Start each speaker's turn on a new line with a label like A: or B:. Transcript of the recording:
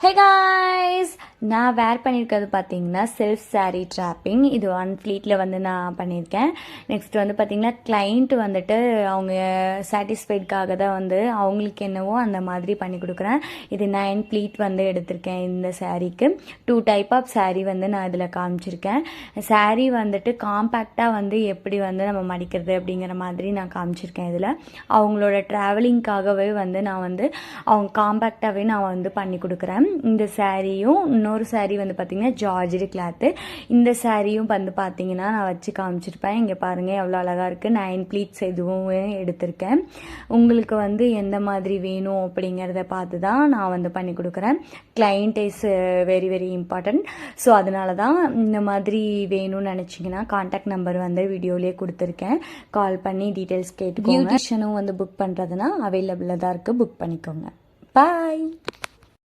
A: Hey guys! நான் வேர் பண்ணியிருக்கிறது பார்த்தீங்கன்னா செல்ஃப் சாரீ ட்ராப்பிங். இது ஒன் ஃப்ளீட்டில் வந்து நான் பண்ணியிருக்கேன். நெக்ஸ்ட் வந்து பார்த்தீங்கன்னா கிளைண்ட் வந்துட்டு அவங்க சாட்டிஸ்ஃபைட்காக தான் வந்து அவங்களுக்கு என்னவோ அந்த மாதிரி பண்ணி கொடுக்குறேன். இது 9 ஃப்ளீட் வந்து எடுத்திருக்கேன் இந்த சாரீக்கு. 2 டைப் ஆஃப் சாரீ வந்து நான் இதில் காமிச்சிருக்கேன். சாரீ வந்துட்டு காம்பேக்டாக வந்து எப்படி வந்து நம்ம மடிக்கிறது அப்படிங்கிற மாதிரி நான் காமிச்சிருக்கேன். இதில் அவங்களோட ட்ராவலிங்காகவே வந்து நான் வந்து அவங்க காம்பேக்டாகவே நான் வந்து பண்ணி கொடுக்குறேன். இந்த சாரியும் இன்னொரு சாரீ வந்து பார்த்திங்கன்னா ஜார்ஜரி கிளாத்து. இந்த சாரியும் வந்து பார்த்திங்கன்னா நான் வச்சு காமிச்சிருப்பேன். இங்கே பாருங்கள் எவ்வளோ அழகாக இருக்குது. 9 ப்ளீட்ஸ் எதுவும் எடுத்திருக்கேன். உங்களுக்கு வந்து எந்த மாதிரி வேணும் அப்படிங்கிறத பார்த்து தான் நான் வந்து பண்ணி கொடுக்குறேன். Client is very very important. So அதனால தான் இந்த மாதிரி வேணும்னு நினச்சிங்கன்னா கான்டாக்ட் நம்பர் வந்து வீடியோலேயே கொடுத்துருக்கேன். கால் பண்ணி டீட்டெயில்ஸ் கேட்டுக்கோங்க. பியூட்டிஷியனும் வந்து புக் பண்ணுறதுனா அவைலபிளாக தான் இருக்குது. புக் பண்ணிக்கோங்க. பாய்.